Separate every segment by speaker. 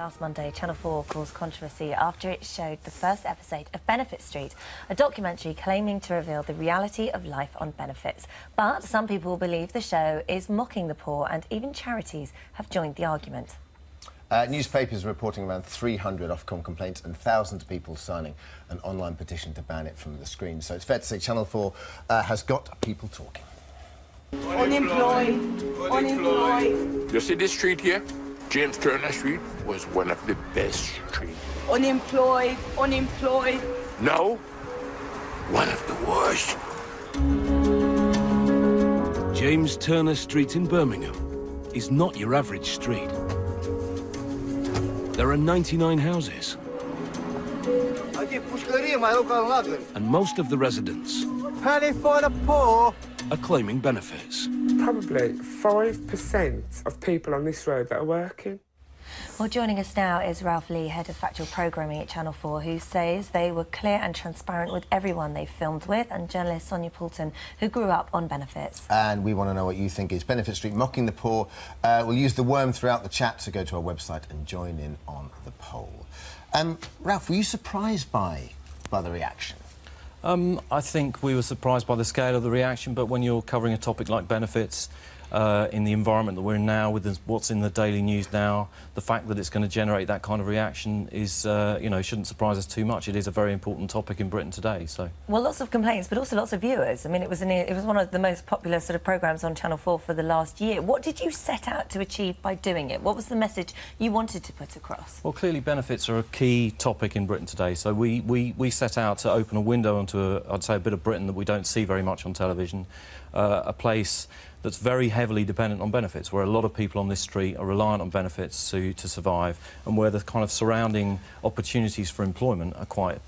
Speaker 1: Last Monday, Channel 4 caused controversy after it showed the first episode of Benefit Street, a documentary claiming to reveal the reality of life on benefits. But some people believe the show is mocking the poor, and even charities have joined the argument.
Speaker 2: Newspapers are reporting around 300 Ofcom complaints and thousands of people signing an online petition to ban it from the screen. So it's fair to say Channel 4 has got people talking.
Speaker 3: Unemployed. You see this street here? James Turner Street was one of the best streets.
Speaker 4: Unemployed.
Speaker 3: No, one of the worst.
Speaker 5: James Turner Street in Birmingham is not your average street. There are 99 houses. And most of the residents
Speaker 6: Penny for the poor
Speaker 5: are claiming benefits.
Speaker 7: Probably 5% of people on this road that are working.
Speaker 1: Well, joining us now is Ralph Lee, head of Factual programming at Channel 4, who says they were clear and transparent with everyone they filmed with, and journalist Sonia Poulton, who grew up on benefits.
Speaker 2: And we want to know what you think is Benefit Street mocking the poor. We'll use the worm throughout the chat, so go to our website and join in on the poll. Ralph, were you surprised by the reaction?
Speaker 8: I think we were surprised by the scale of the reaction, but when you're covering a topic like benefits, in the environment that we're in now, with what's in the daily news now, the fact that it's going to generate that kind of reaction is, you know, shouldn't surprise us too much. It is a very important topic in Britain today, so...
Speaker 1: Well, lots of complaints, but also lots of viewers. I mean, it was one of the most popular sort of programmes on Channel 4 for the last year. What did you set out to achieve by doing it? What was the message you wanted to put across?
Speaker 8: Well, clearly benefits are a key topic in Britain today, so we set out to open a window onto, I'd say, a bit of Britain that we don't see very much on television, a place that's very heavily dependent on benefits, where a lot of people on this street are reliant on benefits to survive, and where the kind of surrounding opportunities for employment are quite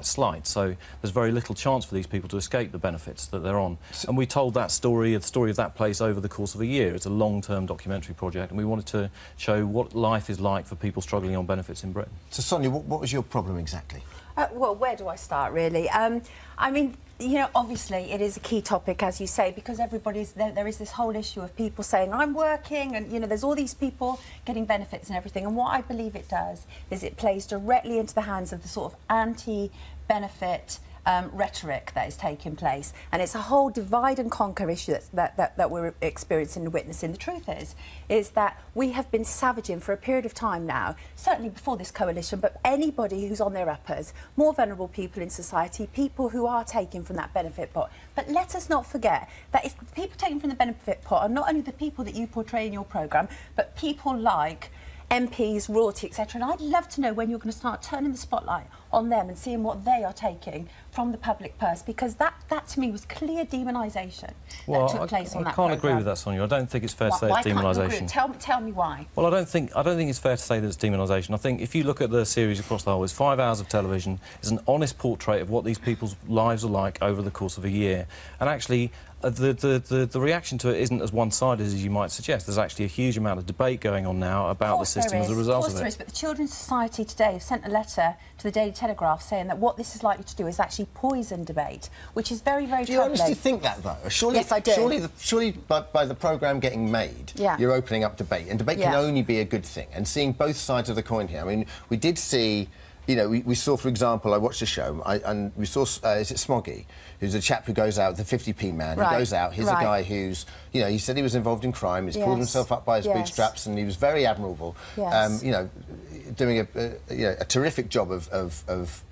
Speaker 8: slight. So there's very little chance for these people to escape the benefits that they're on. And we told that story, the story of that place, over the course of a year. It's a long-term documentary project, and we wanted to show what life is like for people struggling on benefits in Britain.
Speaker 2: So, Sonia, what was your problem exactly?
Speaker 4: Well, where do I start, really? I mean, you know, obviously it is a key topic, as you say, because there is this whole issue of people saying, I'm working, and, you know, there's all these people getting benefits and everything. And what I believe it does is it plays directly into the hands of the sort of anti-benefit rhetoric that is taking place, and it's a whole divide and conquer issue that we're experiencing and witnessing. The truth is that we have been savaging for a period of time now, certainly before this coalition, but anybody who's on their uppers, more vulnerable people in society, people who are taking from that benefit pot. But let us not forget that if people taking from the benefit pot are not only the people that you portray in your programme, but people like MPs, royalty, etc. And I'd love to know when you're going to start turning the spotlight on them and seeing what they are taking from the public purse, because that to me was clear demonisation that took place on that programme.
Speaker 8: I can't agree with that, Sonia. I don't think it's fair to say it's demonisation.
Speaker 4: Tell me why.
Speaker 8: Well, I don't think it's fair to say that it's demonisation. I think if you look at the series across the whole, it's 5 hours of television. It's an honest portrait of what these people's lives are like over the course of a year. And actually, the reaction to it isn't as one-sided as you might suggest. There's actually a huge amount of debate going on now about the system as a result of it.
Speaker 4: Of course there is, but the Children's Society today have sent a letter to the Daily Telegraph saying that what this is likely to do is actually poison debate, which is very, very troubling.
Speaker 2: Do you honestly think that, though? Surely,
Speaker 4: yes, I do.
Speaker 2: Surely by the programme getting made, you're opening up debate, and debate can only be a good thing. And seeing both sides of the coin here, I mean, we did see... You know, we saw, for example, I watched a show, and we saw, is it Smoggy, who's a chap who goes out, the 50p man, who goes out. He's a guy who's, you know, he said he was involved in crime, he's pulled himself up by his bootstraps, and he was very admirable, you know, doing a terrific job of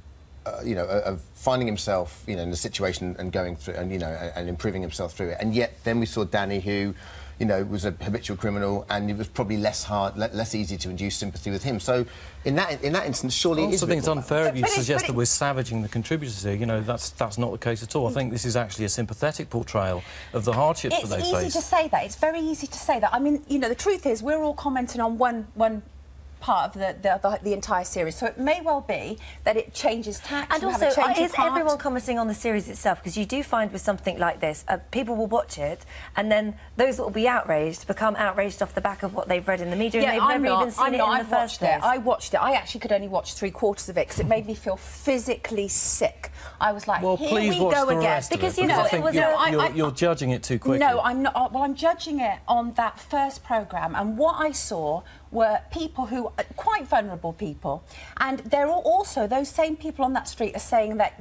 Speaker 2: finding himself, you know, in the situation and going through, and, you know, and improving himself through it. And yet then we saw Danny, who, you know, was a habitual criminal, and it was probably less easy to induce sympathy with him. So, in that instance, surely it is...
Speaker 8: I think it's unfair if you suggest that we're savaging the contributors here. You know, that's not the case at all. I think this is actually a sympathetic portrayal of the hardships that they face.
Speaker 4: It's easy to say that. It's very easy to say that. I mean, you know, the truth is we're all commenting on one part of the entire series, so it may well be that it changes tack.
Speaker 1: And also, is everyone commenting on the series itself? Because you do find with something like this, people will watch it, and then those that will be outraged become outraged off the back of what they've read in the media, and they've never even seen it in the first place.
Speaker 4: I watched it. I actually could only watch 3/4 of it because it made me feel physically sick. I was like,
Speaker 8: well,
Speaker 4: here we go again.
Speaker 8: Because you know, I think you're judging it too quickly.
Speaker 4: No, I'm not. Well, I'm judging it on that first programme, and what I saw were people who are quite vulnerable people, and there are also those same people on that street are saying that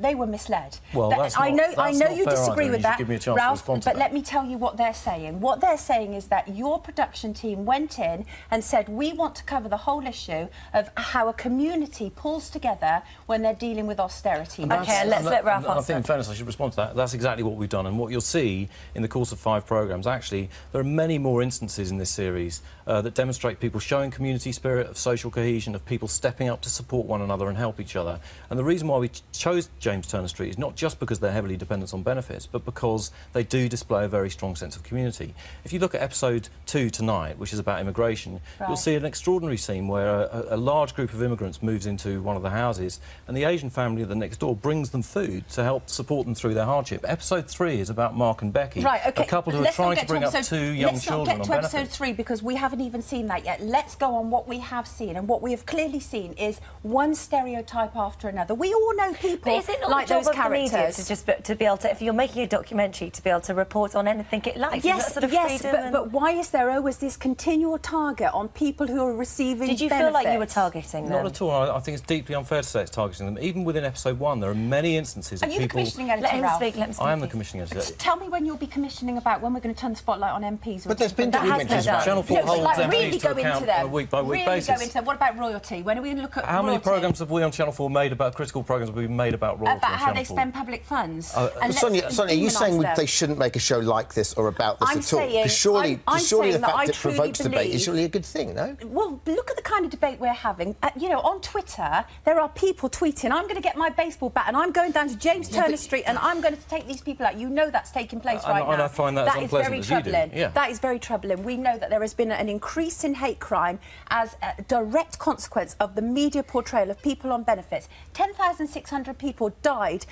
Speaker 4: they were misled.
Speaker 8: Well,
Speaker 4: I know you disagree with that,
Speaker 8: give me a chance
Speaker 4: Ralph,
Speaker 8: to respond to
Speaker 4: but
Speaker 8: that.
Speaker 4: let me tell you what they're saying. What they're saying is that your production team went in and said, we want to cover the whole issue of how a community pulls together when they're dealing with austerity.
Speaker 1: OK, let's let Ralph answer.
Speaker 8: I think, in fairness, I should respond to that. That's exactly what we've done, and what you'll see in the course of 5 programmes, actually, there are many more instances in this series that demonstrate people showing community spirit, of social cohesion, of people stepping up to support one another and help each other. And the reason why we chose James Turner Street is not just because they're heavily dependent on benefits, but because they do display a very strong sense of community. If you look at episode 2 tonight, which is about immigration, you'll see an extraordinary scene where a large group of immigrants moves into one of the houses, and the Asian family at the next door brings them food to help support them through their hardship. Episode 3 is about Mark and Becky, a couple who are trying to bring up 2 young children on benefits.
Speaker 4: Let's not get to episode 3 because we haven't even seen that yet. Let's go on what we have seen, and what we have clearly seen is one stereotype after another. We all know people
Speaker 1: but is it not
Speaker 4: like
Speaker 1: the job
Speaker 4: those
Speaker 1: of
Speaker 4: characters.
Speaker 1: The media to just to be able to, if you're making a documentary, to be able to report on anything it likes?
Speaker 4: Yes,
Speaker 1: sort of
Speaker 4: but why is there always this continual target on people who are receiving benefits?
Speaker 1: Did you feel like you were targeting them?
Speaker 8: Not at all. I think it's deeply unfair to say it's targeting them. Even within episode 1, there are many instances of people...
Speaker 4: Are you the commissioning editor,
Speaker 1: Let him
Speaker 4: Ralph?
Speaker 1: speak, let him speak.
Speaker 8: I am the commissioning editor.
Speaker 4: Tell me when you'll be commissioning about when we're going to turn the spotlight on MPs.
Speaker 2: But there's been
Speaker 8: documentaries about Channel 4 holds MPs
Speaker 4: really
Speaker 8: to
Speaker 4: go
Speaker 8: account
Speaker 4: into them.
Speaker 8: on a week-by-week basis.
Speaker 4: Really go into them. What about royalty? When are we going to look at
Speaker 8: How many
Speaker 4: royalty?
Speaker 8: programmes have we on Channel 4 made about critical programmes have we made about royalty
Speaker 4: About
Speaker 8: on
Speaker 4: how
Speaker 8: Channel
Speaker 4: they
Speaker 8: 4?
Speaker 4: spend public funds?
Speaker 2: Sonia, are you saying they shouldn't make a show like this or about this at all? Because surely the fact it provokes debate is surely a good thing, no?
Speaker 4: Well, look at the kind of debate we're having. You know, on Twitter, there are people tweeting, I'm going to get my baseball bat and I'm going down to James Turner Street and I'm going to take these people out. You know that's taking place right now.
Speaker 8: And I find that as unpleasant as you do. Yeah.
Speaker 4: That is very troubling. We know that there has been an increase in hate crime as a direct consequence of the media portrayal of people on benefits. 10,600 people died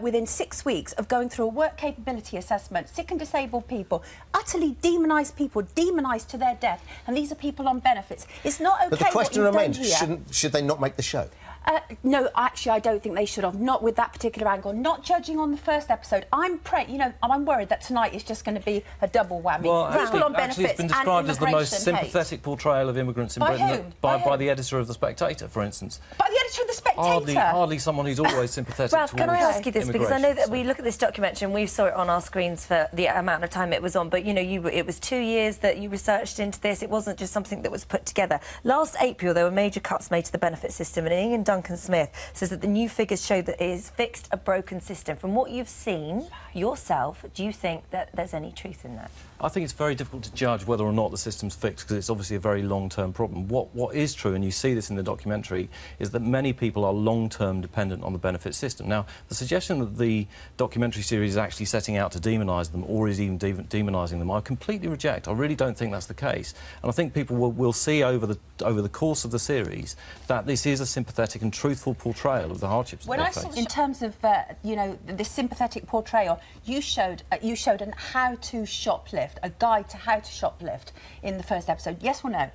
Speaker 4: within 6 weeks of going through a work capability assessment. Sick and disabled people, utterly demonised people, demonised to their death, and these are people on benefits. It's not okay.
Speaker 2: But the question remains:
Speaker 4: here.
Speaker 2: should they not make the show?
Speaker 4: No, actually, I don't think they should have. Not with that particular angle. Not judging on the first episode. I'm worried that tonight is just going to be a double whammy.
Speaker 8: Well,
Speaker 4: people on benefits
Speaker 8: it's been described as the most sympathetic
Speaker 4: hate.
Speaker 8: Portrayal of immigrants in Britain by the editor of The Spectator, for instance.
Speaker 4: By the editor of The Spectator?
Speaker 8: Hardly someone who's always sympathetic
Speaker 1: Ralph, can I ask you this? Because I know that we
Speaker 8: so.
Speaker 1: look at this documentary and we saw it on our screens for the amount of time it was on, but, you know, it was 2 years that you researched into this. It wasn't just something that was put together. Last April, there were major cuts made to the benefit system, and Ian Duncan-Smith says that the new figures show that it has fixed a broken system. From what you've seen yourself, do you think that there's any truth in that?
Speaker 8: I think it's very difficult to judge whether or not the system's fixed because it's obviously a very long-term problem. What is true, and you see this in the documentary, is that many people are long-term dependent on the benefit system. Now, the suggestion that the documentary series is actually setting out to demonise them or is even demonising them, I completely reject. I really don't think that's the case. And I think people will see over the course of the series that this is a sympathetic and truthful portrayal of the hardships that they face.
Speaker 4: In terms of, you know, this sympathetic portrayal, you showed an how-to shoplift, a guide to how to shoplift in the first episode. Yes or no?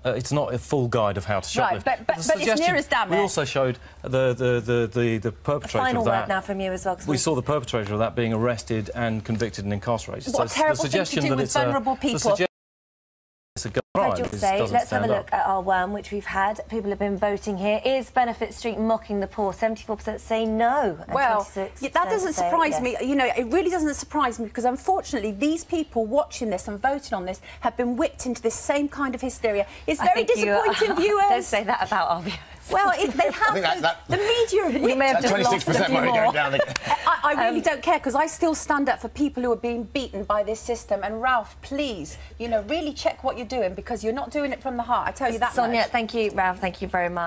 Speaker 8: It's not a full guide of how to shoplift.
Speaker 4: Right, but it's near as damn it.
Speaker 8: We also showed the perpetrator
Speaker 1: final
Speaker 8: of that.
Speaker 1: word now from you as well.
Speaker 8: We saw the perpetrator of that being arrested and convicted and incarcerated.
Speaker 4: What
Speaker 8: so
Speaker 4: a terrible thing to do with vulnerable people.
Speaker 1: Let's have a look at our one, which we've had. People have been voting here. Is Benefit Street mocking the poor? 74% say no.
Speaker 4: Well, that doesn't surprise me. You know, it really doesn't surprise me because, unfortunately, these people watching this and voting on this have been whipped into this same kind of hysteria. It's very disappointing, viewers.
Speaker 1: Don't say that about our viewers.
Speaker 4: Well, if they have, the media...
Speaker 1: We may have just lost a few more.
Speaker 4: I really don't care, because I still stand up for people who are being beaten by this system. And, Ralph, please, you know, really check what you're doing, because you're not doing it from the heart. I tell you that much.
Speaker 1: Sonia, thank you. Ralph, thank you very much.